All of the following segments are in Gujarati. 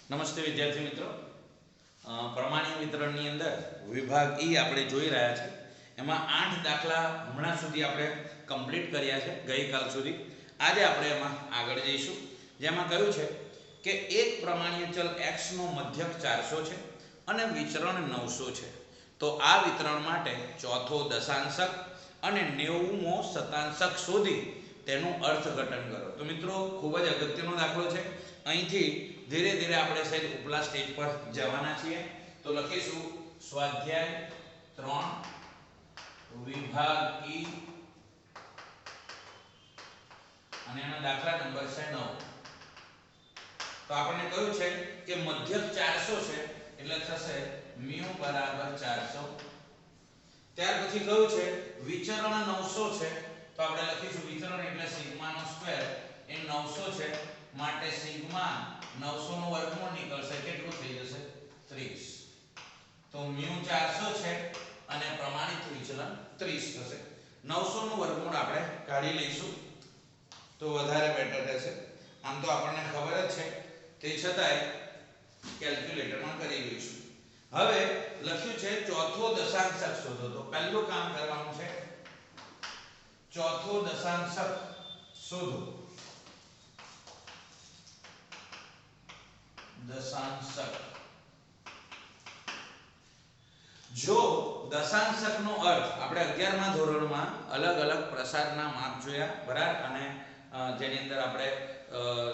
નમસ્તે વિદ્યાર્થી મિત્રો. પ્રમાણીય વિતરણની અંદર વિભાગ ઈ આપણે જોઈ રહ્યા છે. એમાં 8 દાખલા હમણાં સુધી આપણે કમ્પ્લીટ કર્યા છે ગઈકાલ સુધી. આજે આપણે એમાં આગળ જઈશું. જેમાં કહ્યું છે કે એક પ્રમાણીય ચલ x નો મધ્યક 400 છે અને વિચરણ 900 છે. તો આ વિતરણ માટે ચોથો દશાંશક અને 90મો શતાંશક શોધી તેનું અર્થઘટન કરો. તો મિત્રો ખૂબ જ અગત્યનો દાખલો છે. અહીંથી ધીરે ધીરે આપણે સાહેબ ઉપલા સ્ટેજ પર જવાના છીએ. તો લખીશું સ્વાધ્યાય 3 વિભાગ ઈ અને એનો દાખલા નંબર છે 9. તો આપણને કહ્યું છે કે મધ્યક 400 છે એટલે થશે μ બરાબર 400. ત્યાર પછી કહ્યું છે વિચરણ 900 છે. તો આપણે લખીશું વિચરણ એટલે સિગ્મા નો સ્ક્વેર એ 900 છે માટે સિગ્મા 900 નો વર્ગમૂળ નીકળશે કેટલું થઈ જશે 30. તો μ 400 છે અને પ્રમાણિત વિચલન 30 થશે. 900 નું વર્ગમૂળ આપણે કાઢી લઈશું તો વધારે બેટર રહેશે. આમ તો આપણને ખબર જ છે તે છતાંય કેલ્ક્યુલેટરમાં કરી લઈશું. હવે લખ્યું છે ચોથો દશાંશક શોધો. તો પહેલું કામ કરવાનું છે ચોથો દશાંશક શોધો. દશાંશક જો દશાંશકનો અર્થ આપણે 11મા ધોરણમાં અલગ અલગ પ્રસારના માપ જોયા બરાબર. અને જેની અંદર આપણે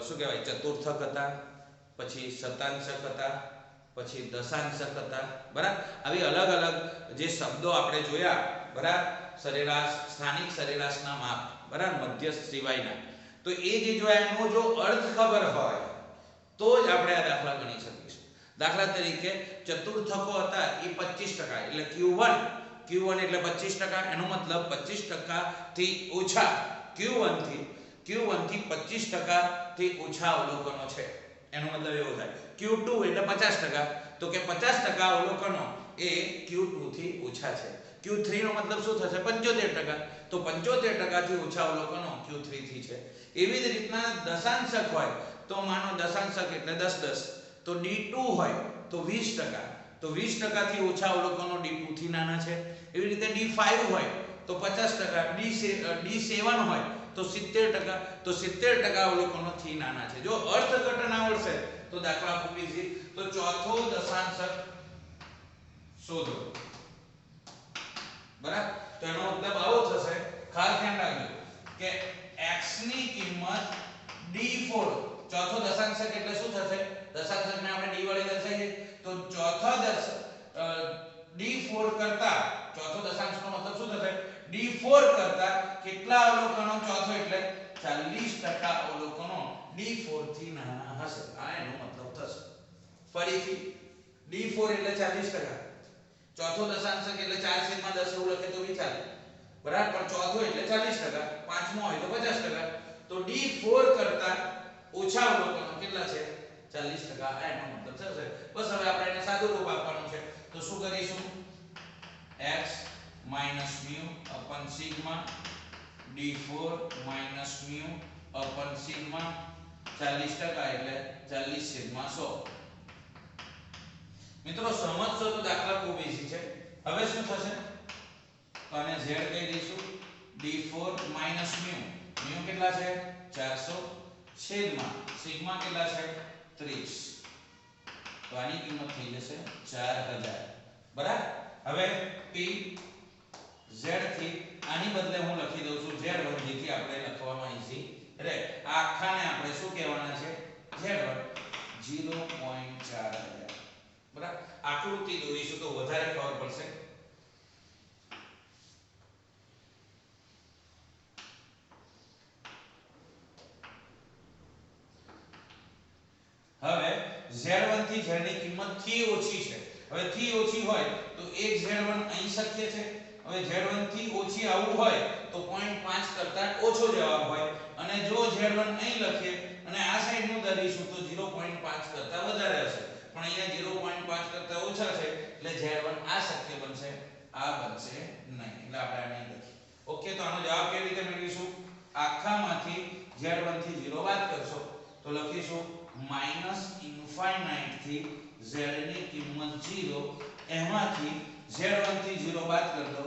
શું કહેવાય ચતુર્થક હતા, પછી શતાંશક હતા, પછી દશાંશક હતા બરાબર. આવી અલગ અલગ જે શબ્દો આપણે જોયા બરાબર. સરેરાશ, સ્થાનિક સરેરાશના માપ બરાબર, મધ્યસ્થ સિવાયના. તો એ જે જોયા એનો જો અર્થ ખબર હોય તો જ આપણે આ દાખલા ગણી શકીશું. દાખલા તરીકે ચતુર્થકો હતા એ 25% એટલે Q1 એટલે 25%. એનો મતલબ 25% થી ઓછા Q1 થી 25% થી ઓછા અવલોકનો છે. એનો મતલબ એવો થાય. Q2 એટલે 50%. તો કે 50% અવલોકનો એ Q2 થી ઓછા છે. Q3 નો મતલબ શું થશે 75%. તો 75% થી ઓછા અવલોકનો Q3 થી છે. એવી જ રીતના દશાંશક હોય તો માનો દશાંશક એટલે 10 તો D2 હોય તો 20%. તો 20% થી ઓછા અવલોકનો D2 થી નાના છે. એવી રીતે D5 હોય તો 50%, D7 હોય તો 70%. તો 70% અવલોકનો થી નાના છે. જો અર્થઘટન આવડશે તો દાખલા ખૂબ ઈઝી. તો ચોથો દશાંશક શોધો બરાબર. તો એનો મતલબ આવો થશે, ખાસ ધ્યાન રાખજો કે x ની કિંમત D4. ચોથો દશાંશક એટલે શું થશે? દશાંશકને આપણે d વડે દર્શાવીએ તો D4 કરતા ચોથો દશાંશનો મતલબ શું થશે? D4 કરતા કેટલા અવલોકનો? ચોથો એટલે 40% અવલોકનો D4 થી નાના હશે. આ એનો મતલબ થશે. ફરીથી D4 એટલે 40%. ચોથો દશાંશક એટલે 4/10 એવું લખે તો બી ચાલે બરાબર. પણ ચોથો એટલે 40%, પાંચમો હોય તો 50%. તો D4 કરતા ઓછા અવલોકનો કેટલા છે? 40%. આ એનો મતલબ થશે. બસ હવે આપણે એને સાદું રૂપ આપવાનું છે. તો શું કરીશું? x - μ / સિગ્મા D4 - μ / સિગ્મા 40% એટલે 40/100. મિત્રો સમજશો તો દાખલા ખૂબ ઈઝી છે. હવે શું થશે? તો આને z કહી દઈશું. D4 - μ કેટલા છે? 400 છેદમાં સિગ્મા કેટલા છે? 30. તો આની કિંમત થઈ જશે 4000 બરાબર. હવે p z થી આની બદલે હું લખી દઉં છું z1 જેથી આપણે લખવામાં ઈઝી રહે. આ આખાને આપણે શું કહેવાના છે? z1 0.4000 બરાબર. આકૃતિ દોરીશું તો વધારે ખબર પડશે. હવે z1 થી z ની કિંમત થી ઓછી છે. હવે થી ઓછી હોય તો એક z1 અહીં શક્ય છે. હવે z1 થી ઓછી આવું હોય તો 0.5 કરતા ઓછો જવાબ હોય. અને જો z1 અહીં લખીએ અને આ સાઈડ નું ધરીશું તો 0.5 કરતા વધારે હશે. પણ અહીંયા 0.5 કરતા ઓછા છે એટલે z1 આ શક્ય બનશે, આ બનશે નહીં. એટલે આપણે આ નહીં લખીએ. ઓકે. તો આનો જવાબ કેવી રીતે મેળવીશું? આખામાંથી z1 થી 0 બાદ કરશો તો લખીશું માઇનસ ઇન્ફાઇનાઇટ થી z ની કિંમત 0, એમાંથી z1 થી 0 બાદ કરી દો,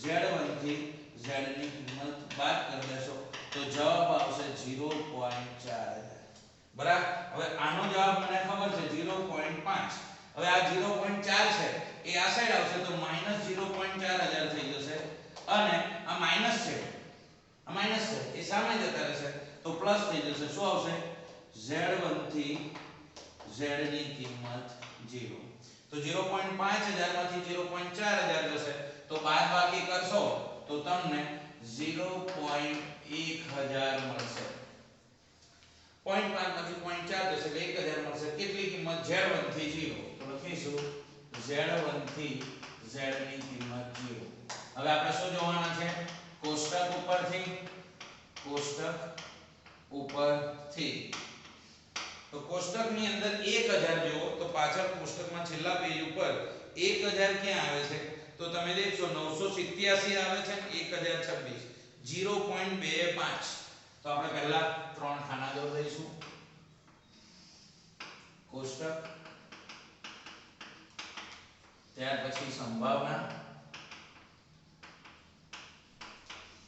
z1 થી z ની કિંમત બાદ કરી દેશો તો જવાબ આવશે 0.4. બરાબર. હવે આનો જવાબ મને ખબર છે 0.5. હવે આ 0.4 છે એ આ સાઈડ આવશે તો -0.4000 થઈ જશે, અને આ માઈનસ છે, આ માઈનસ છે એ સામે જતા રહેશે તો પ્લસ થઈ જશે. શું આવશે? z1 થી z ની કિંમત 0. તો 0.5000 માંથી 0.4000 જશે તો બાદબાકી કરશો તો તમને 0.1000 મળશે. 0.5 માંથી 0.4 જશે એટલે 1000 મળશે. કેટલી કિંમત? z1 થી 0. તો લખીશું z1 થી z ની કિંમત 0. હવે આપણે શું જોવાના છે? કોષ્ટક ઉપરથી. તો કોષ્ટકની અંદર 1000 જુઓ તો પાછળ કોષ્ટકમાં છેલ્લા પેજ ઉપર 1000 ક્યાં આવે છે? તો તમે દેખશો 987 આવે છે, 1026 0.25. તો આપણે પહેલા 3 ખાના દોર દઈશું. કોષ્ટક, ત્યાર પછી સંભાવના,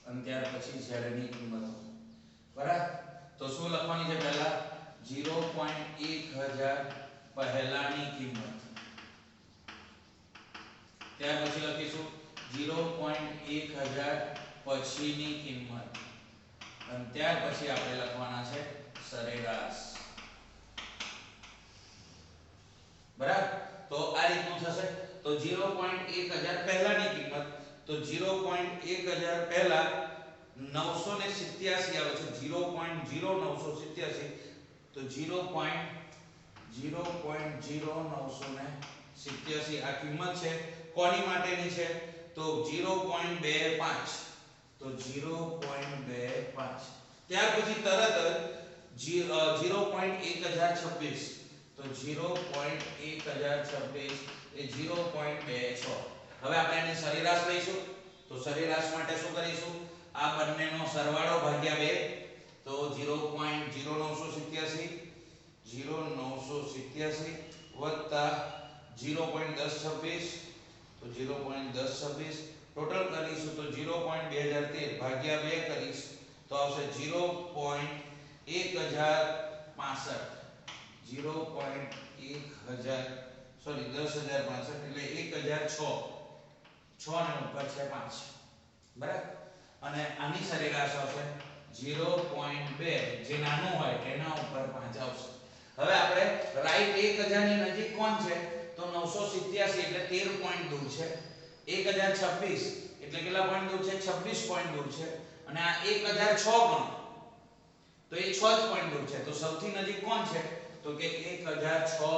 અને ત્યાર પછી z ની કિંમત. બરાબર. તો શું લખવાની છે? પહેલા 0.1000 પહેલાની કિંમત, ત્યાર પછી લખીશું 0.1000 પછીની કિંમત, અને ત્યાર પછી આપણે લખવાના છે સરેરાશ. બરાબર. તો આ રીતનું થશે. તો 0.1000 પહેલાની કિંમત, તો 0.1000 પહેલા 987 આવે છે, 0.0987. તો 0.0987 આ કિંમત છે. કોની માટેની છે? તો 0.25. તો 0.25. ત્યાર પછી તરત જ 0.1026. તો 0.1026 એ 0.26. હવે આપણે એની સરેરાશ લઈશું. તો સરેરાશ માટે શું કરીશું? આ બંનેનો સરવાળો ભાગ્યા 2. તો 0.0987 વત્તા 0.1026. તો 0.1026 ટોટલ કરીશું તો 0.2013 ભાગ્યા 2 કરીશ તો આવશે 0.1065. 0.1000 સોરી 10,065 એટલે 1006. 6 ને ઉપર છે 5. બરાબર. અને આની સરેરાશ આવશે 0.2. જે નાનું હોય એના ઉપર 5 આવશે. હવે આપણે રાઈટ 1000 ની નજીક કોણ છે? તો 987 એટલે 13 પોઈન્ટ દૂર છે. 1026 એટલે કેટલા પોઈન્ટ દૂર છે? 26 પોઈન્ટ દૂર છે. અને આ 1006 ગણો તો એ 6 જ પોઈન્ટ દૂર છે. તો સૌથી નજીક કોણ છે? તો કે 1006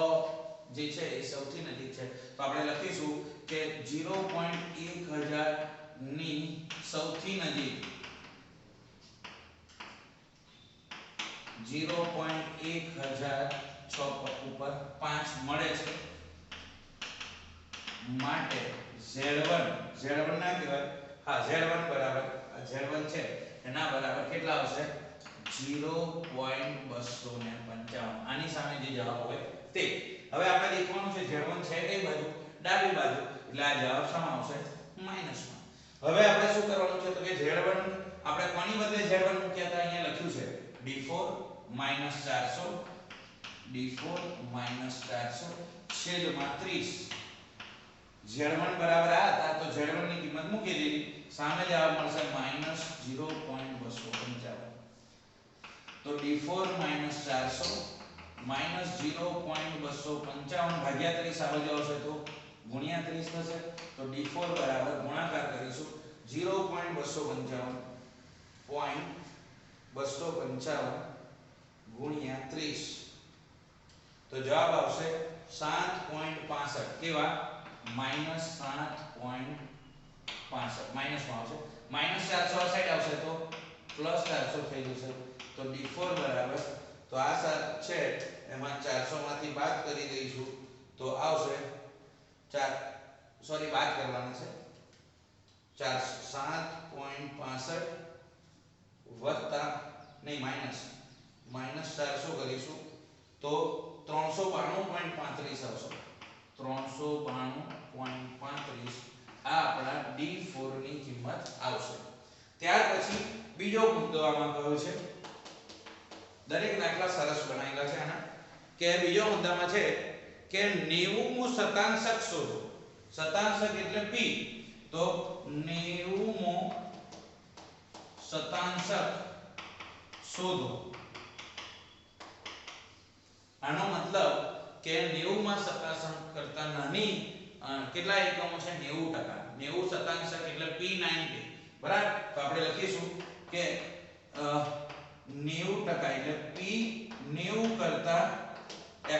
જે છે એ સૌથી નજીક છે. તો આપણે લખીશું કે 0.1000 ની સૌથી નજીક 0.1006 ઉપર 5 મળે છે. માટે Z1 ના કહેવાય, હા Z1 બરાબર Z1 છે એના બરાબર કેટલા આવશે? 0.255. આની સામે જે જવાબ હોય તે. હવે આપણે દેખવાનું છે Z1 છે કઈ બાજુ? ડાબી બાજુ. એટલે આ જવાબ શામાં આવશે? માઈનસમાં. હવે આપણે શું કરવાનું છે? તો કે Z1 આપણે કોની બદલે Z1 મૂક્યા હતા? અહીંયા લખ્યું છે D4 -400 D4 -400 છેદમાં 30. Z1 બરાબર આ હતા તો Z1 ની કિંમત મૂકી દીધી. સામે જવાબ મળશે -0.255. તો D4 -400 -0.255 ભાગ્યા 30 આવે આવશે તો ગુણ્યા 30 થશે. તો D4 બરાબર ગુણાકાર કરીશું 0.255 ગુણ્યા 30. તો જવાબ આવશે 7.65. કેવા? -7.65 માઈનસમાં આવશે. -400 આ સાઈડ આવશે તો +400 થઈ જશે. તો D4 બરાબર તો આ છે એમાં 400 માંથી બાદ કરી દઈશું તો આવશે 4 સોરી બાદ કરવાના છે 7.65 વત્તા નહીં -400 કરીશું તો 392.35 આવશે. 392.35 આ આપણા D4 ની કિંમત આવશે. ત્યાર પછી બીજો મુદ્દો આમાં કયો છે, દરેક દાખલા સરસ બનાવેલા છે આના, કે બીજો મુદ્દામાં છે કે 90મો શતાંશક શોધો. શતાંશક એટલે p, તો 90મો શતાંશક શોધો. આનો મતલબ કે 90માં શતાંશક કરતા નાની કેટલા એકમો છે, 90%. 90 શતાંશક એટલે p90, બરાબર. તો આપણે લખીશું કે 90% એટલે p90 કરતા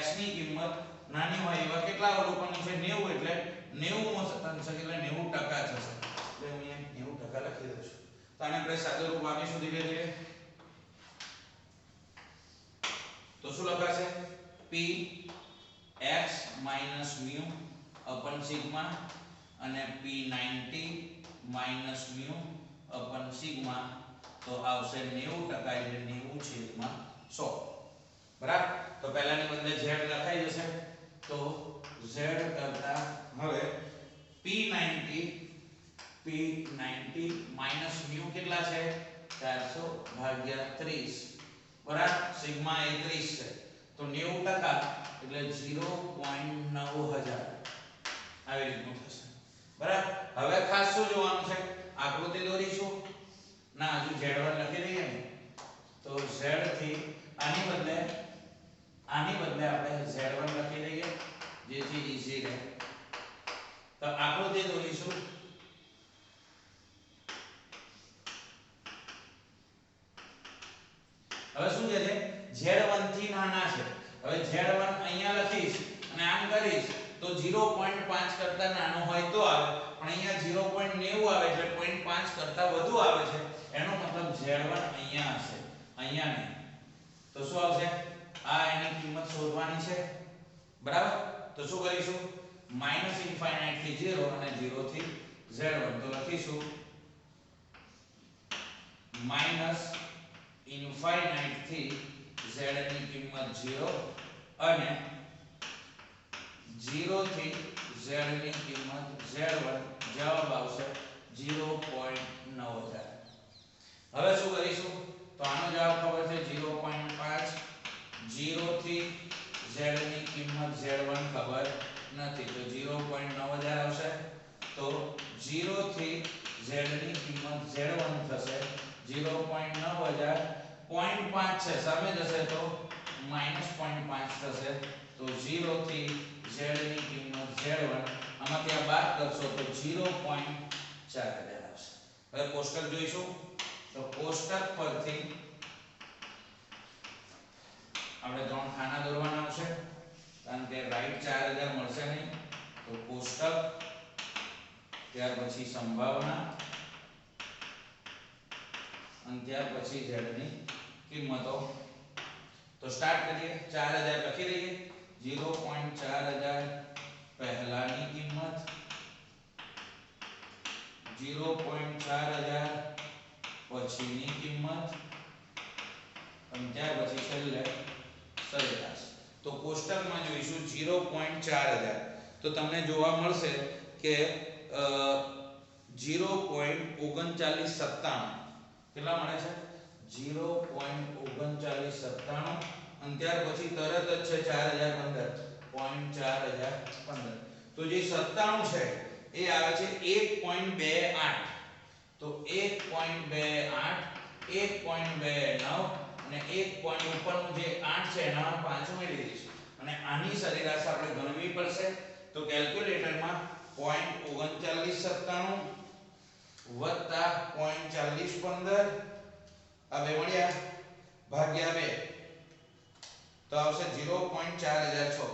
x ની કિંમત નાની હોય એવા કેટલા અવલોકનો છે, 90 એટલે 90મો શતાંશક એટલે 90% થશે. એટલે હું અહીંયા 90% લખી દઉં છું. તો આને આપણે સાદું રૂપ આપીશું ધીરે ધીરે. તો શું લખાશે, p x minus mu upon sigma અને p90 minus mu upon sigma. તો આવશે 90% એટલે 90/100, બરાબર. તો પહેલાની બદલે z લખાઈ જશે. તો z કરતા હવે p90 minus mu કેટલા છે, 400/30, બરાબર. સિગ્મા એ 30 છે. તો 90% એટલે 0.9000 આવી રીતનું થશે, બરાબર. હવે ખાસ શું જોવાનું છે, આકૃતિ દોરીશું ના, હજુ z1 લખી દઈએ ને. તો z થી આની બદલે આપણે z1 લખી દઈએ જેથી ઈઝી રહે. તો આકૃતિ દોરીશું. હવે શું છે, z1 થી નાના છે. હવે z1 અહીંયા લખીશ અને આમ કરીશ તો 0.5 કરતા નાનો હોય તો આવે, પણ અહીંયા 0.90 આવે એટલે 0.5 કરતા વધુ આવે છે. એનો મતલબ z1 અહીંયા હશે, અહીંયા નહીં. તો શું આવશે, આ એની કિંમત શોધવાની છે, બરાબર. તો શું કરીશું, -∞ થી 0 અને 0 થી z1. તો લખીશું -∞ થી z ની કિંમત 0 અને 0 થી z ની કિંમત z1. જવાબ આવશે 0.9000. હવે શું કરીશું, તો આનો જવાબ ખબર છે 0.5. 0 થી z ની કિંમત z1 ખબર નથી, તો 0.9000 આવશે. તો 0 થી z ની કિંમત z1 થશે 0.9000. 0.5 છે સામે જશે તો -0.5 થશે. તો 0 થી z ની કિંમત z1, આમાંથી આ બાદ કરશો તો 0.4000 આવશે. હવે કોષ્ટક જોઈશું. તો કોષ્ટક પરથી આપણે 3 ખાના દોરવાના આવશે, કારણ કે રાઈટ 4000 મળશે નહીં. તો કોષ્ટક, ત્યાર પછી સંભાવના અને ત્યાર પછી z ની કિંમતો. તો સ્ટાર્ટ કરીએ. 4000 લખી દઈએ. 0.4000 પહેલાની કિંમત, 0.4000 પછીની કિંમત અને ત્યાર પછી છેલ્લે સરેરાશ. તો કોષ્ટકમાં જોઈશું 0.4000. તો તમને જોવા મળશે કે 0.3997 કેટલા મળે છે, 0.3997. અને ત્યાર પછી તરત જ છે 4015, 0.4015. તો જે 97 છે એ આવે છે 1.28. તો 1.28, 1.29 અને 1 પોઈન્ટ ઉપરનું જે 8 છે એના 5 ઉમેરી દઈશું અને આની સરેરાશ આપણે ગણવી પડશે. તો કેલ્ક્યુલેટરમાં 0.3997 વત્તા 0.4015 આ બે મળ્યા ભાગ્યા 2 તો આવશે 0.4006.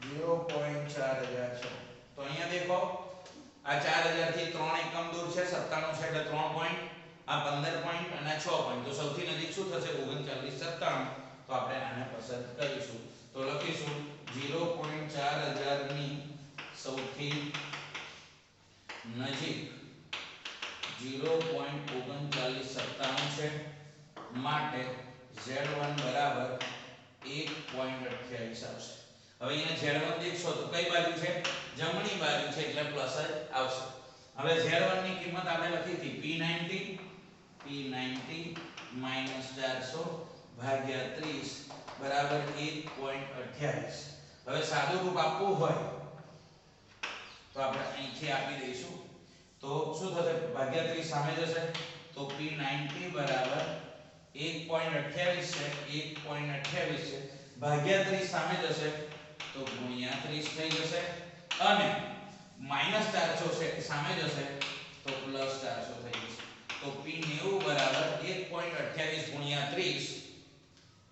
0.4006. તો અહીંયા દેખો આ 4000 થી 3 એકમ દૂર છે, 97 છે એટલે 3 પોઈન્ટ, આ 15 પોઈન્ટ અને 6 પોઈન્ટ. તો સૌથી નજીક શું થશે, 3997. તો આપણે આને પસંદ કરીશું. તો લખીશું 0.4000 ની સૌથી નજીક 0.3997 છે, માટે z1 બરાબર 1.28 1.28 આવશે. હવે અહીંયા Z1 દેખશો તો કઈ બાજુ છે? જમણી બાજુ છે એટલે પ્લસ જ આવશે. હવે Z1 ની કિંમત આપણે લખી હતી P90 minus 400 ભાગ્યા 30 બરાબર 1.28. હવે સાદું રૂપ આપવું હોય તો આપણે અહીંથી આપી દઈશું તો શું થશે? ભાગ્યા 30 સામે જશે તો P90 બરાબર 1.28 છે, 1.28 છે ભાગ્યા 30 સામે જશે તો ગુણ્યા 30 થઈ જશે અને માઈનસ 400 છે સામે જશે તો પ્લસ 400 થઈ જશે. તો P90 બરાબર 1.28 ગુણ્યા 30,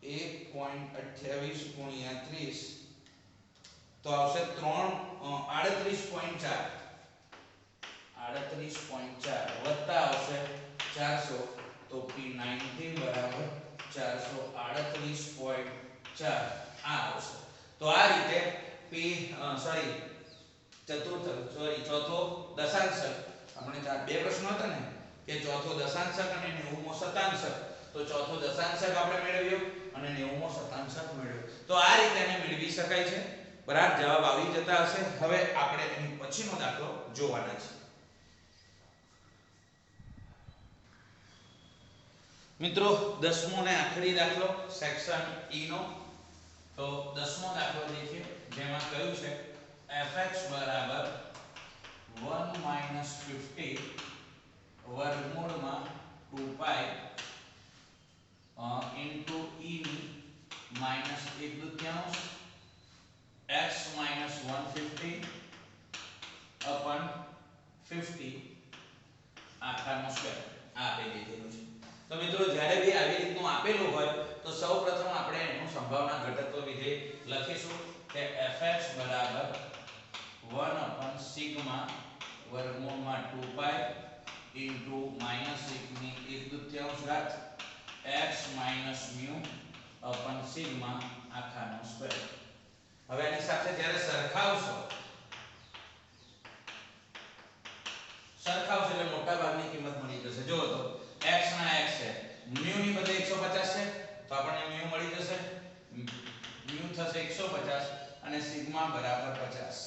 1.28 ગુણ્યા 30 તો આવશે 38.4 વત્તા આવશે 400 તો P90 બરાબર 438.4 આ આવશે. તો આ રીતે ચોથો દશાંશક આપણે બે પ્રશ્નો હતા ને કે ચોથો દશાંશક અને 90મો શતાંશક. તો ચોથો દશાંશક આપણે મેળવ્યો અને 90મો શતાંશક મેળવ્યો. તો આ રીતે એને મેળવી શકાય છે. બરાબર જવાબ આવી જતા હશે. હવે આપણે એની પછીનો દાખલો જોવાના છે. મિત્રો 10મો ને આખરી દાખલો સેક્શન E નો. તો 10મો દાખલો દેખીએ જેમાં કહ્યું છે fx બરાબર 1 - 50 વર્ગમૂળમાં 2π into e ની -1/2 x - 150 upon 50 આખાનો સ્ક્વેર આપી દીધેલું છે. તો મિત્રો જ્યારે બી આવી રીતનું આપેલું હોય તો સૌપ્રથમ આપણે એનું સંભાવના ઘટકત્વ વિધેય લખીશું કે fx બરાબર 1/σ વર્ગમૂળમાં 2π into -1/2 x minus mu upon sigma આખાનો સ્ક્વેર. હવે આની સાથે જ્યારે સરખાવશો એટલે મોટા ભાગની કિંમત મળી જશે. જો તો x ના x છે, mu ની બદલે 150 છે તો આપણને mu મળી જશે. mu થશે 150 અને સિગ્મા બરાબર 50.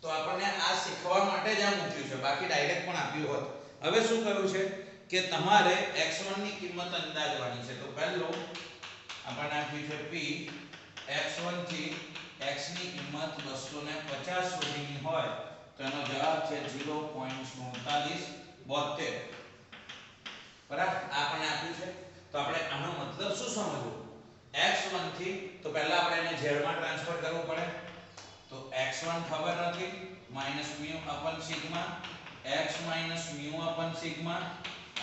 તો આપણને આ શીખવા માટે જ આ મૂક્યું છે, બાકી ડાયરેક્ટ પણ આપ્યું હોત. હવે શું કર્યું છે કે તમારે x1 ની કિંમત અંદાજવાની છે. તો પહેલો આપણને આપ્યું છે p x1 થી x ની કિંમત 250 સુધીની હોય તો એનો જવાબ છે 0.4772. બરાબર આપણને આપ્યું છે. તો આપણે આનો મતલબ શું સમજવું? x1 થી તો પહેલા આપણે એને z માં ટ્રાન્સફર કરવું પડે. તો x1 ખબર નથી -mu upon sigma x - mu upon sigma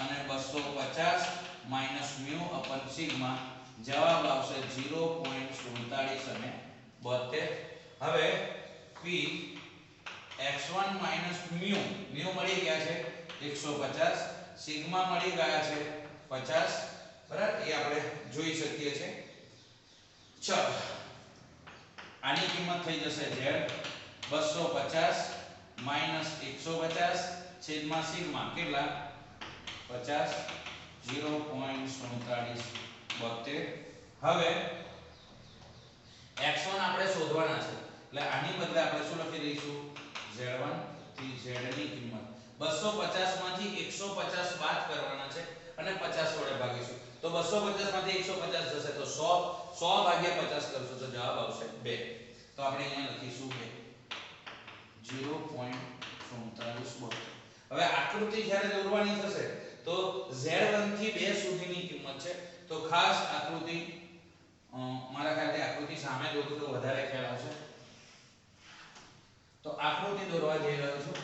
અને 250 - mu upon sigma જવાબ આવશે 0.47 અને 72. હવે p x1 - mu મળી ગયા છે 150, સિગ્મા મળી ગયા છે 50. બરાબર એ આપણે જોઈ શકીએ છીએ. ચલો આની કિંમત થઈ જશે z 250 - 150 છેદમાં સિગ્મા કેટલા 50 0.4772. હવે x1 આપણે શોધવાના છે એટલે આની બદલે આપણે શું લખી દઈશું z1 થી z ની કિંમત 250 માંથી 150 બાદ કરવાના છે અને 50 વડે ભાગીશું. તો 250 માંથી 150 જશે તો 100 ભાગ્યા 50 કરશું તો જવાબ આવશે 2. તો આપણે અહીંયા લખીશું 2 0.4772. હવે આકૃતિ જ્યારે દોરવાની થશે તો z1 થી 2 સુધીની કિંમત છે. તો ખાસ આકૃતિ મારા ખ્યાલથી આકૃતિ સામે દોરું તો વધારે ખ્યાલ આવશે. તો આકૃતિ દોરવા જઈ રહ્યો છું.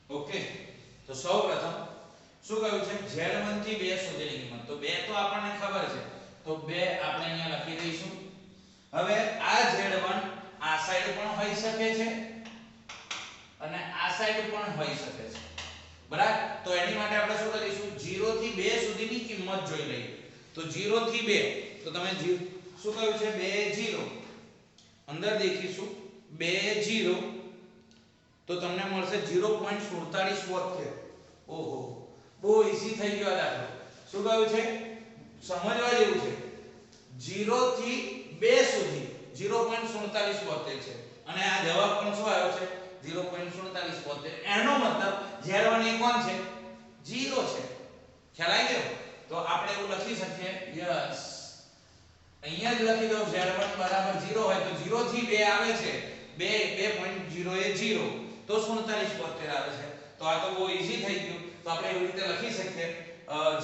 ઓકે તો સૌપ્રથમ શું કહ્યું છે z1 થી 2 સુધીની કિંમત. તો 2 તો આપણને ખબર છે તો 2 આપણે અહીંયા લખી દઈશું. હવે આ z1 આ સાઈડ પણ હોઈ શકે છે અને આ સાઈડ પણ હોઈ શકે છે. બરાબર તો એની માટે આપણે શું કરીશું 0 થી 2 સુધીની કિંમત જોઈ લઈએ. તો 0 થી 2 તો તમે શું કહ્યું છે 2 0 અંદર દેખીશું 2 0 તો તો તમને મળશે 0.4772. ઓહો, બહુ ઈઝી થઈ ગયો આ દાખલો. શું કહ્યું છે? સમજવા જેવું છે. 0 થી 2 સુધી 0.4772 છે અને આ જવાબ પણ શું આવ્યો છે? 0.4772. એનો મતલબ z1 એ કોણ છે? 0 છે. ખ્યાલ આવી ગયો? તો આપણે એવું લખી શકીએ, યસ, અહીંયા જ લખી દો z1 બરાબર 0 હોય તો 0 થી 2 આવે છે, 2.0 એ 0 તો 4772 આવે છે. તો આ તો બહુ ઈઝી થઈ ગયું. તો આપણે એવી રીતે લખી શકીએ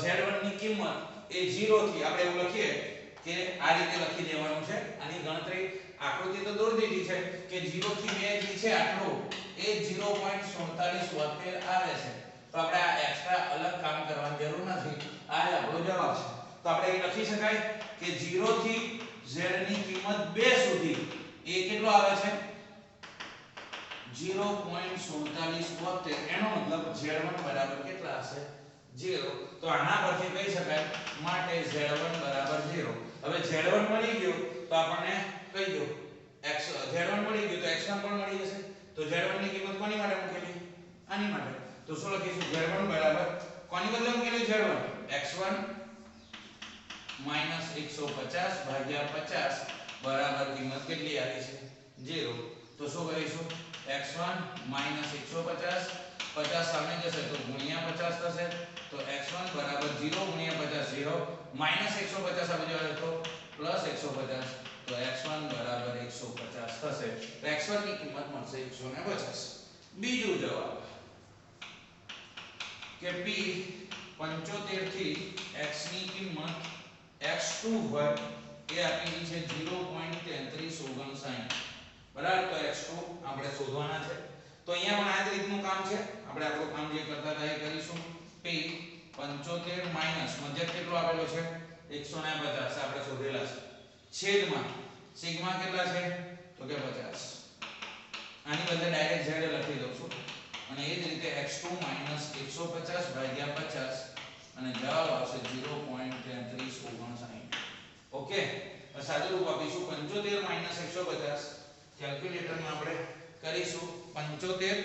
z1 ની કિંમત એ 0 થી આપણે એવું લખીએ કે આ રીતે લખી દેવાનું છે. આની ગણતરી આકૃતિ તો દોરી દીધી છે કે 0 થી 2 જે છે આટલું એ 0.4772 આવે છે. તો આપણે આ એક્સ્ટ્રા અલગ કામ કરવાની જરૂર નથી. આ જ આપણો જવાબ છે. તો આપણે એ લખી શકાય કે 0 થી z ની કિંમત 2 સુધી એ કેટલો આવે છે? 0.4772. એનો મતલબ z1 બરાબર કેટલા હશે? 0. તો આના પરથી કહી શકાય માટે z1 બરાબર 0. હવે z1 મળી ગયો તો આપણને કહી દો z1 મળી ગયું તો x1 પણ મળી જશે. તો z1 ની કિંમત કોની માટે મૂકેલી? આની માટે. તો શું લખીશું? z1 બરાબર કોની બદલે મૂકેલી? z1 x1 150 ભાગ્યા 50 બરાબર કિંમત કેટલી આવી છે? 0. તો શું કરીશું? x1 150 50 સામે જશે તો ગુણ્યા 50 થશે. તો x1 બરાબર 0 ગુણ્યા 50 0 150 આ બાજુ આવે તો +150. તો x1 બરાબર 150 થશે. તો x1 ની કિંમત મળશે 150. બીજો જવાબ કે p 75 થી x ની કિંમત x2 હોય એ આપેલી છે 0.3359. બરાબર. તો x2 આપણે શોધવાના છે. તો અહીંયા પણ આ જ રીતનું કામ છે. આપણે આપણું કામ જે કરતા હતા એ કરીશું. p 75 માઈનસ મધ્યક કેટલો આપેલો છે? 150 આપણે શોધેલા છે. છેદમાં સિગ્મા કેટલા છે? તો કે 50. આની બદલે ડાયરેક્ટ z લખી દઉં છું અને એ જ રીતે x2 150 ભાગ્યા 50 અને જવાબ આવશે 0.3359. ઓકે. સાદું રૂપ આપીશું 75 150. કેલ્ક્યુલેટરમાં આપણે કરીશું 75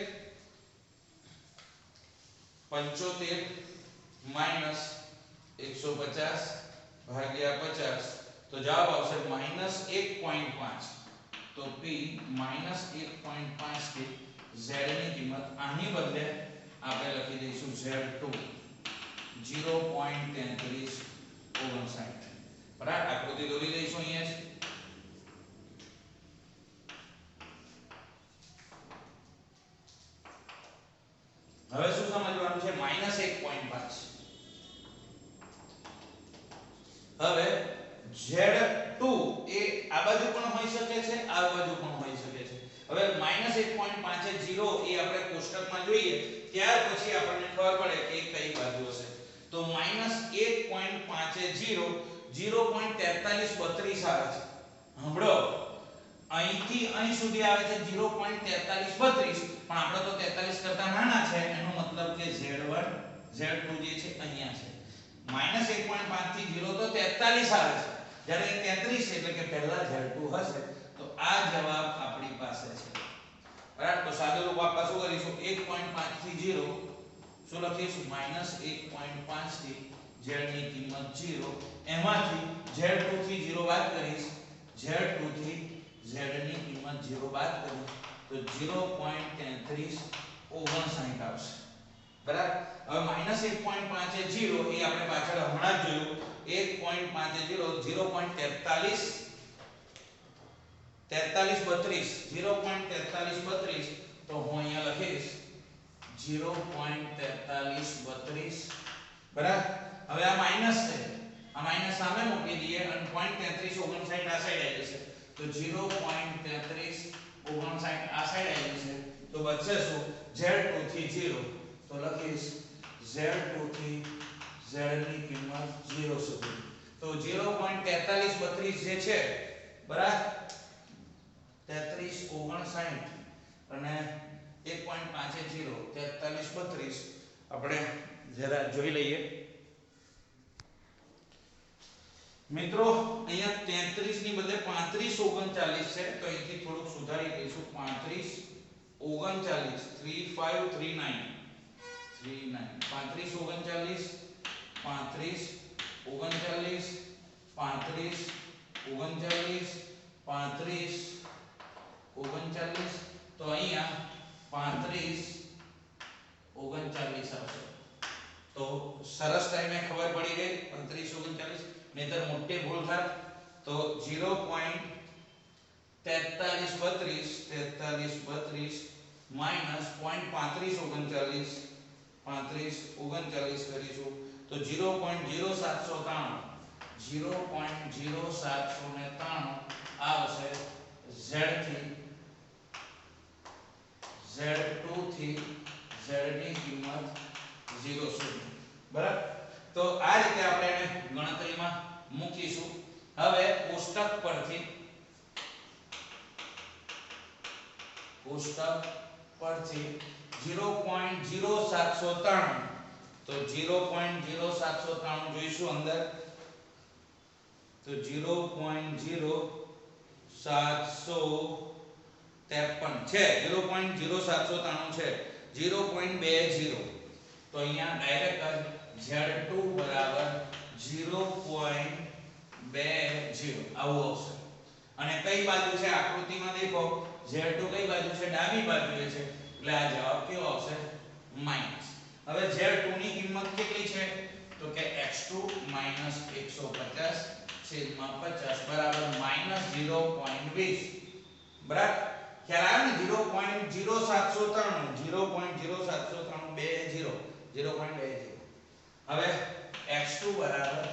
150 ભાગ્યા 50 તો જવાબ આવશે -1.5. તો p -1.5 થી z ની કિંમત આની બદલે આપણે લખી દઈશું z2 0.3359. બરાબર. આકૃતિ દોરી દઈશું અહીંયા જ. હવે શું સમજવાનું છે? -1.5. હવે z2 એ આ બાજુ પણ હોઈ શકે છે, આ બાજુ પણ હોઈ શકે છે. હવે -1.5 એ 0 એ આપણે કોષ્ટકમાં જોઈએ ત્યાર પછી આપણને ખબર પડે કે કઈ બાજુ હશે. તો -1.5 એ 0 0.4332 આવે છે. સાંભળો, અહીંથી અહીં સુધી આવે છે 0.4332 પણ આપણે તો 43 કરતા નાના છે એનો મતલબ કે z1 z2 જે છે અહીંયા છે. -1.5 થી 0 તો 43 આવે છે. જ્યારે 33 છે એટલે કે પહેલા z2 હશે. તો આ જવાબ આપણી પાસે છે. બરાબર. તો સાદું રૂપ આપવા શું કરીશું? 1.5 થી 0 શું લખીશું? -1.5 થી z ની કિંમત 0. એમાંથી z2 થી 0 બાદ કરીશ. z2 થી z ની કિંમત 0 બાદ કરીશ તો 0.3359 આવશે. બરાબર. હવે -1.5 એ 0 એ આપણે પાછળ હમણાં જ જોયું. 1.5 એ 0 0.4332 તો હું અહીંયા લખીશ 0.4332. બરાબર. હવે આ માઈનસ છે, આ માઈનસ સામે મૂકી દઈએ અને 0.3359 આ સાઈડ આવી જશે. તો 0.3359 આ સાઈડ આવી જશે. તો બચશે શું? z2 થી 0. તો લખીશ z2 થી z ની કિંમત 0 સુધી. તો 0.4332 જે છે, બરાબર, 3359 અને 1.5 એ 0 4332 આપણે જરા જોઈ લઈએ. મિત્રો અહીંયા 33 ની બદલે 3539 છે તો અહીંથી થોડુંક સુધારી દઈશું. 3539 39 3539 35 39 35 39 35 39 35 39 તો અહીંયા 35 39 આવશે. તો સરસ ટાઈમે ખબર પડી ગઈ 35 39, નહીતર મોટી ભૂલ થાય. તો 0.4332 માઈનસ 0.3539 3539 કરીશું તો 0.0793 આવશે. Z થી Z2 થી Z ની કિંમત 0 સુધી. બરાબર. તો આ રીતે આપણે એને ગણતરીમાં મૂકીશું. હવે કોષ્ટક પરથી 0.0793 તો 0.0793 જોઈશું અંદર. તો 0.0753 છે, 0.0793 છે, 0.20 તો અહીંયા ડાયરેક્ટ જ Z2 બરાબર 0.20 આવું આવશે. અને કઈ બાજુ છે આકૃતિમાં દેખો, Z2 કઈ બાજુ છે? ડાબી બાજુએ છે, એટલે આ જવાબ કેવો આવશે? માઈનસ. હવે Z2 ની કિંમત કેટલી છે? તો કે x2 150 છેદમાં 50 બરાબર -0.20. બરાબર. ખ્યાલ આવે ને? 0.0793 0.0793 હવે x2 બરાબર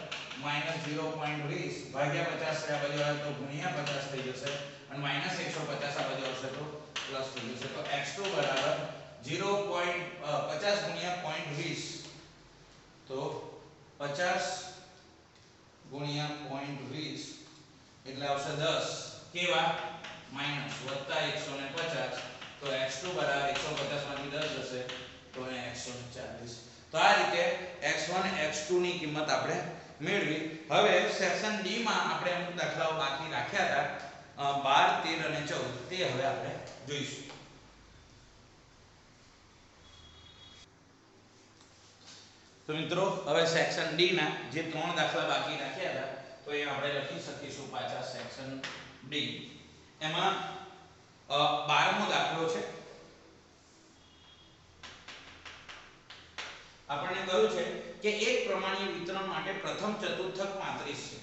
-0.20 ભાગ્યા 50 છે, આ બાજુ આવે તો ગુણ્યા 50 થઈ જશે, અને -150 આ બાજુ આવશે તો પ્લસ થઈ જશે. તો x2 બરાબર 0.50 ગુણ્યા 0.20 તો 50 ગુણ્યા 0.20 એટલે આવશે 10. કેવા? માઈનસ વત્તા 150. તો x2 બરાબર 150 માંથી 10 જશે તો અહીંયા 140. તો આ રીતે x1 x2 ની કિંમત આપણે મેળવી. હવે સેક્શન ડી માં આપણે અમુક દાખલાઓ બાકી રાખ્યા હતા 12 13 અને 14 તે હવે આપણે જોઈશું. તો મિત્રો હવે સેક્શન ડી ના જે 3 દાખલા બાકી રાખ્યા હતા તો એ આપણે લખી શકીશું પાછા સેક્શન ડી. એમાં 12મો દાખલો છે. આપણને કહ્યું છે કે એક પ્રમાણીય વિતરણ માટે પ્રથમ ચતુર્થક 35 છે.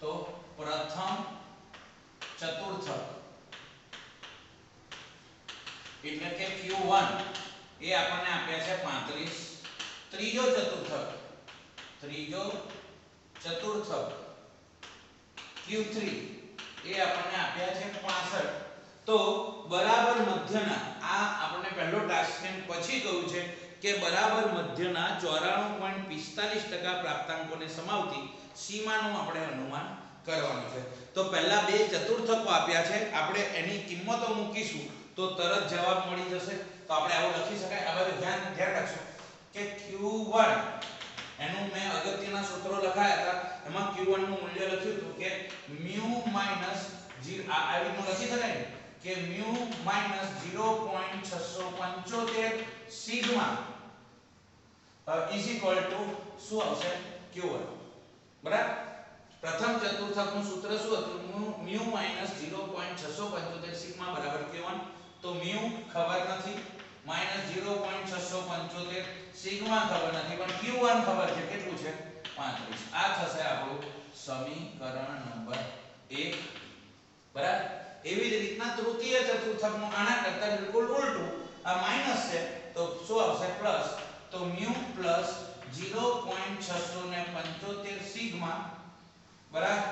તો પ્રથમ ચતુર્થક એટલે કે Q1 એ આપણને આપ્યા છે 35. ત્રીજો ચતુર્થક Q3 એ આપણને આપ્યા છે 65. તો બરાબર મધ્યના આ આપણને પહેલો ટાસ્ક છે, પછી કહ્યું છે કે બરાબર મધ્યના 94.45% પ્રાપ્તાંકોને સમાવતી સીમાનું આપણે અનુમાન કરવાનું છે. તો પહેલા બે ચતુર્થકો આપ્યા છે, આપણે એની કિંમતો મૂકીશું તો તરત જવાબ મળી જશે. તો આપણે આવું લખી શકાય. આ બધું ધ્યાન રાખજો કે Q1 એનું મેં અગત્યના સૂત્રો લખાયા હતા, એમાં Q1 નું મૂલ્ય લખ્યું હતું કે mu માઈનસ આ રીતનું લખી શકાય ને કે mu minus 0.675 sigma is equal to શું આવશે? Q1. બરાબર. પ્રથમ ચતુર્થકનું સૂત્ર શું હતું? mu માઈનસ 0.675 સિગ્મા બરાબર Q1. તો mu ખબર નથી, માઈનસ 0.675 સિગ્મા ખબર નથી, પણ Q1 ખબર છે. કેટલું છે? 35. આ થશે આપણું સમીકરણ નંબર 1. બરાબર. એવી જ રીતના તૃતીય ચતુર્થકનું આના કરતા બિલકુલ ઉલટું, આ માઈનસ છે તો શું આવશે? પ્લસ. તો mu પ્લસ 0.675 સિગ્મા બરાબર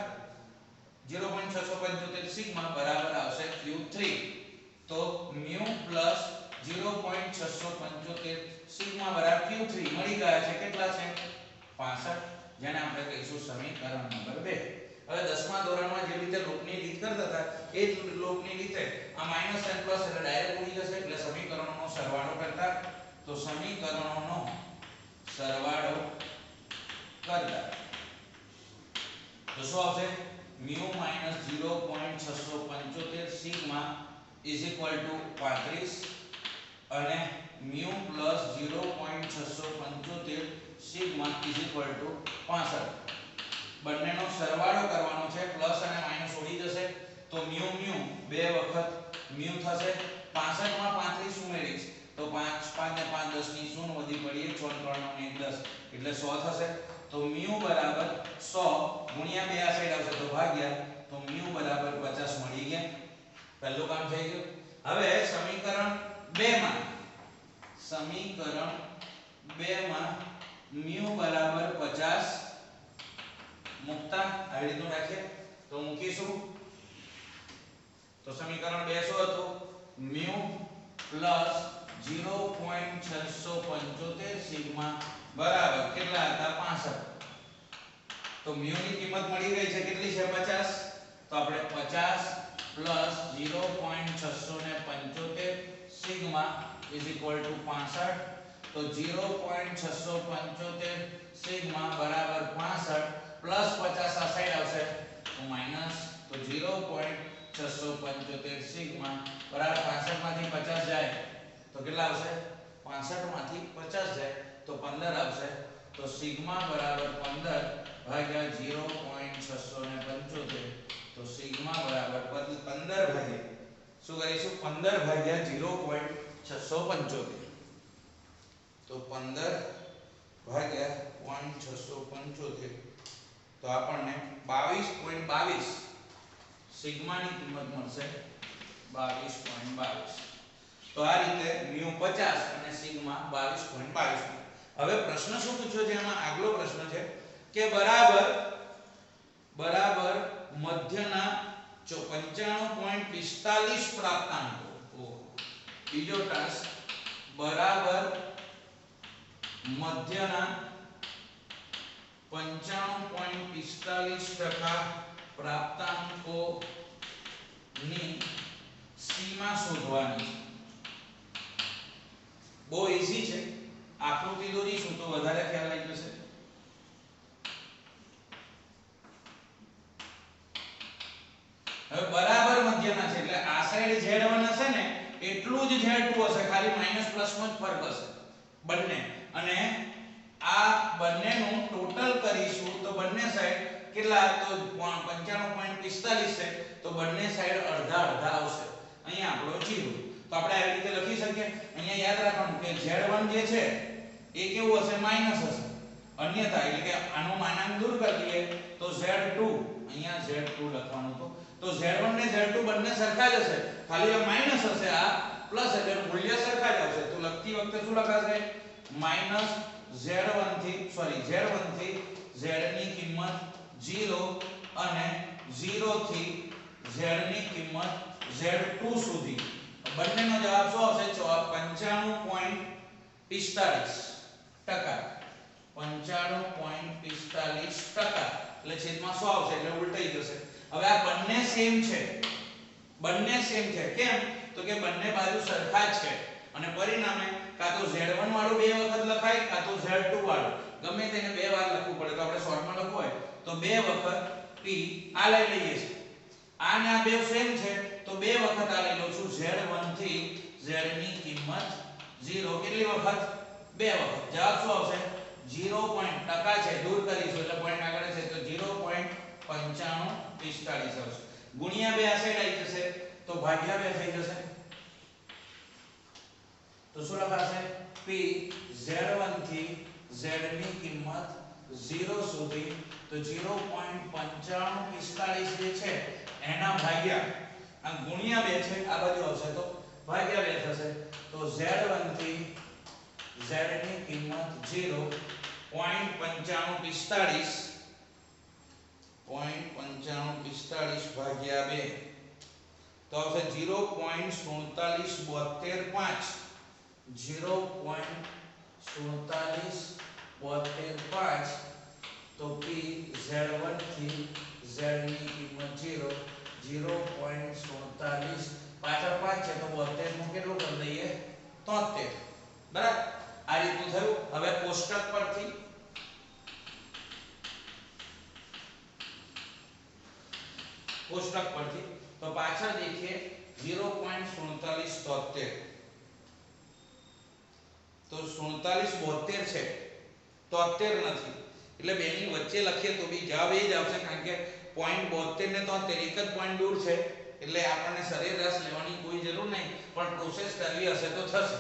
0.675 સિગ્મા બરાબર આવશે Q3. તો mu પ્લસ 0.675 સિગ્મા બરાબર Q3 મળી ગયા છે. કેટલા છે? 65, જેને આપણે કહીશું સમીકરણ નંબર 2. હવે 10મા ધોરણમાં જે રીતે લોપની રીત કરતા હતા એ જ લોપની રીતે આ માઈનસ અને પ્લસ એટલે ડાયરેક્ટ ઉડી જશે, એટલે સમીકરણોનો સરવાળો કરતા. તો સમીકરણોનો સરવાળો કરતા તો શું આવશે? mu minus 0.675 sigma is equal to 35 અને mu plus 0.675 sigma is equal to 65. બંનેનો સરવાળો કરવાનો છે, પ્લસ અને માઈનસ ઉડી જશે તો mu બે વખત mu થશે. 65 માં 35 ઉમેરીશ તો 5 5 ને 5 10 ની 0 વધી પડી 6 3 9 1 10 એટલે 100 થશે. તો mu બરાબર 100 ગુણ્યા 2 આ સાઈડ આવશે તો ભાગ્યા, તો mu બરાબર 50 મળી ગયા. પહેલું કામ થઈ ગયું. હવે સમીકરણ 2 માં mu બરાબર 50 મૂકતા આવી રીતનું રાખીએ તો મૂકીશું. તો સમીકરણ 2 શું હતું? mu પ્લસ 0.675 સિગ્મા બરાબર કેટલા હતા? 65. તો mu ની કિંમત મળી ગઈ છે, કેટલી છે? 50. તો આપણે 50 plus 0.675 sigma is equal to 65. તો 0.675 સિગ્મા બરાબર 65 પ્લસ 50 આ સાઈડ આવશે તો માઈનસ, તો 0.675 સિગ્મા બરાબર 65 માંથી 50 જાય તો કેટલા આવશે? 65 માંથી 50 જાય તો 15 આવશે. તો સિગ્મા બરાબર 15 ભાગ્યા 0.675, તો સિગ્મા બરાબર 15 ભાગ્યા શું કરીશું? 15 ભાગ્યા 0.675, તો 15 ભાગ્યા 0.675 તો આપણને 22.22 સિગ્માની કિંમત મળશે. 22.22. તો આ રીતે mu 50 અને સિગ્મા 22.22. હવે પ્રશ્ન શું પૂછ્યો છે? એમાં આગલો પ્રશ્ન છે કે બરાબર મધ્યના 95.45 પ્રાપ્તાંકો. બીજો ટાસ્ક બરાબર મધ્યના 95.45% પ્રાપ્તાંકોની સીમા શોધવાની. બહુ ઈઝી છે, આકૃતિ દોરીશું તો વધારે ખ્યાલ આવી જશે. હવે બરાબર મધ્યના છે એટલે આ સાઈડ Z1 હશે ને એટલું જ Z2 હશે, ખાલી માઈનસ પ્લસ નો જ ફરક હશે બંને. અને આ બંનેનું ટોટલ કરીશું તો બંને સાઈડ કેટલા? તો 95.45 છે તો બંને સાઈડ અડધા અડધા આવશે. અહીંયા આપણો 0. તો આપણે આવી રીતે લખી શકીએ. અહીંયા યાદ રાખવાનું કે Z1 જે છે એ કેવું હશે? માઈનસ હશે. અન્યથા એટલે કે આનો માનાંક દૂર કરી દઈએ તો Z2, અહીંયા Z2 લખવાનું તો Z1 ને Z2 બંને સરખા જ હશે, ખાલી આ માઈનસ હશે, આ પ્લસ એટલે મૂલ્ય સરખા જ આવશે. તો લખતી વખતે શું લખાશે? માઈનસ Z1 થી Z ની કિંમત 0 અને 0 થી Z ની કિંમત Z2 સુધી. બંનેનો જવાબ શું આવશે? 95.45%. 95.45% એટલે છેદમાં 100 આવશે એટલે ઉલટાઈ જશે. હવે આ બંને સેમ છે, કેમ? તો કે બંને બાજુ સરખા જ છે અને પરિણામે કાં તો Z1 વાળું બે વખત લખાય કાં તો Z2 વાળું, ગમે તેને બે વાર લખવું પડે. તો આપણે શોર્ટમાં લખવું હોય તો બે વખત P આ લઈ લઈએ છીએ. આ ને આ બે સેમ છે તો બે વખત આ લઈ લઉં છું. Z1 થી Z ની કિંમત 0 કેટલી વખત? બે વખત. જવાબ શું આવશે? 0. ટકા છે દૂર કરીશું એટલે પોઈન્ટ આગળ છે તો 0.9545 આવશે. ગુણ્યા 2 આ સાઈડ આવી જશે તો ભાગ્યા 2 થઈ જશે. તો શું લખાશે? P Z1 થી Z ની કિંમત 0 સુધી તો 0.9545 જે છે એના ભાગ્યા આ ગુણ્યા 2 છે આ બાજુ આવશે તો ભાગ્યા 2 થશે. તો Z1 થી Z ની કિંમત 0.9545 ભાગ્યા 2 તો આવશે 0.47725. 0.47725 તો P Z1 થી Z ની કિંમત 0.47 પાછળ 5 છે તો 72 નું કેટલું કરી દઈએ? 73. બરાબર, આ રીતનું થયું. હવે કોષ્ટક પરથી તો પાછળ દેખીએ 0.4773 તો 47 72 છે, 73 નથી, એટલે બેની વચ્ચે લખીએ તો બી જવાબ એ જ આવશે, કારણ કે પોઈન્ટ 72 ને 73 એક જ પોઈન્ટ દૂર છે, એટલે આપણને સરેરાશ લેવાની કોઈ જરૂર નહીં, પણ પ્રોસેસ કરવી હશે તો થશે,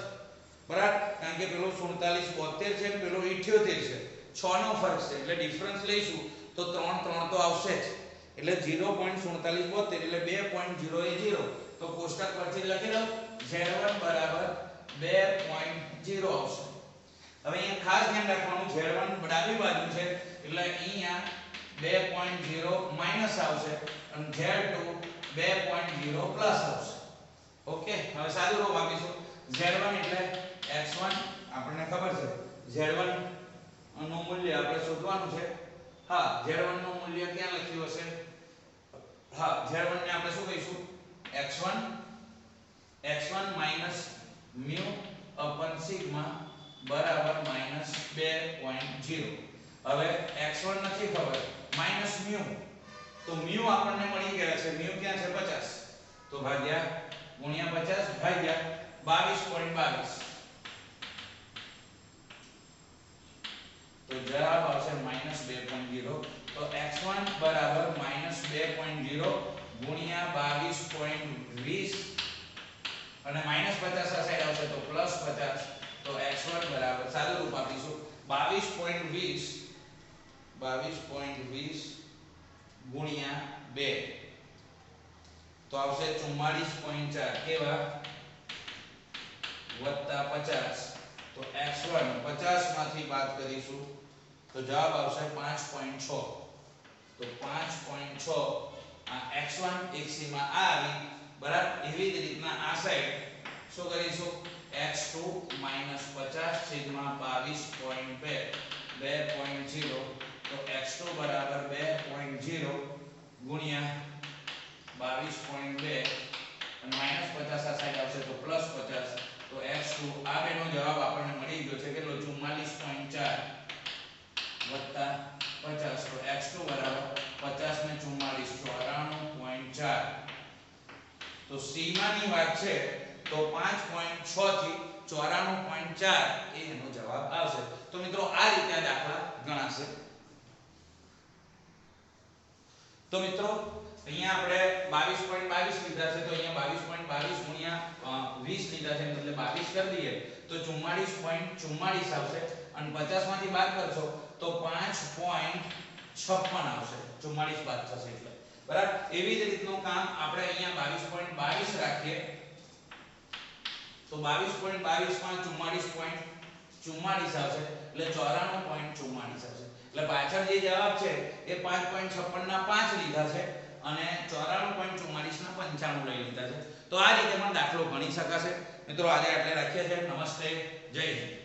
બરાબર. કારણ કે પેલો 47 72 છે, પેલો 78 છે, 6 નો ફરક છે, એટલે ડિફરન્સ લઈશું તો 3 3 તો આવશે જ, એટલે 0.47 72 એટલે 2.0 એ 0, તો કોષ્ટક પરથી લખી દઉં Z1 બરાબર 2.0 આવશે. હવે અહીંયા ખાસ ધ્યાન રાખવાનું, Z1 ડાબી બાજુ છે એટલે અહીંયા 2.0 માઈનસ આવશે અને Z2 2.0 પ્લસ આવશે. ઓકે, હવે સાદું રૂપ આપીશું. Z1 એટલે x1 આપણને ખબર છે, Z1 નું મૂલ્ય આપણે શોધવાનું છે. હા, Z1 નું મૂલ્ય ક્યાં લખ્યું હશે? હા, Z1 ને આપણે શું કહીશું? x1 માઈનસ મ્યુ અપન સિગ્મા બરાબર માઈનસ 2.0. હવે x1 નથી ખબર, માઈનસ મ્યુ, તો મ્યુ આપણને મળી ગયા છે, મ્યુ ક્યાં છે? 50, તો ભાગ્યા ગુણ્યા 50 ભાગ્યા 22.22, તો જવાબ આવશે માઈનસ 2.0. તો x1 બરાબર માઈનસ 2.0 ગુણ્યા 22.20 અને માઈનસ 50 આ સાઈડ આવશે તો પ્લસ 50, તો x1 બરાબર સાદું રૂપ આપીશું 22.20 ગુણ્યા 2 તો આવશે 44.4 કેવા વત્તા 50, તો x1 50 માંથી બાદ કરીશું તો જવાબ આવશે 5.6, તો 5.6 આ x1 એક સીમા આ આવી, બરાબર. એવી જ રીતના આ સાઈડ શું કરીશું? x2 50 સિગ્મા 22.2.0, તો x2 બરાબર 2.0 ગુણ્યા 22.2 અને માઈનસ 50 આ સાઈડ આવશે તો પ્લસ 50, તો x2 આ બેનો જવાબ આપણને મળી ગયો છે કેટલો? 44.4 વત્તા 50, તો x2 બરાબર 50 ને 44 94.4. તો સીમાની વાત છે તો 5.6 થી 94.4 એ એનો જવાબ આવશે. તો મિત્રો આ રીતે દાખલા ગણાશે. તો મિત્રો અહીંયા આપણે 22.22 લીધા છે, તો અહીંયા 22.22 ગુણ્યા 20 લીધા છે, એટલે 22 કરી દઈએ તો 44.44 આવશે અને 50 માંથી બાદ કરશો તો 5.56 આવશે, 44 બાદ થશે એટલે, બરાબર. એવી જ રીતનું કામ આપણે અહીંયા 22.22 રાખીએ તો 22.22 માં 44.44 આવશે એટલે 94.44 આવશે. એટલે પાછળ જે જવાબ છે એ 5.56 ના 5 લીધા છે અને 94.44 ના 95 લઈ લીધા છે. તો આ રીતે પણ દાખલો ગણી શકાશે. મિત્રો આજે આટલે રાખીએ છીએ. નમસ્તે, જય હિન્દ.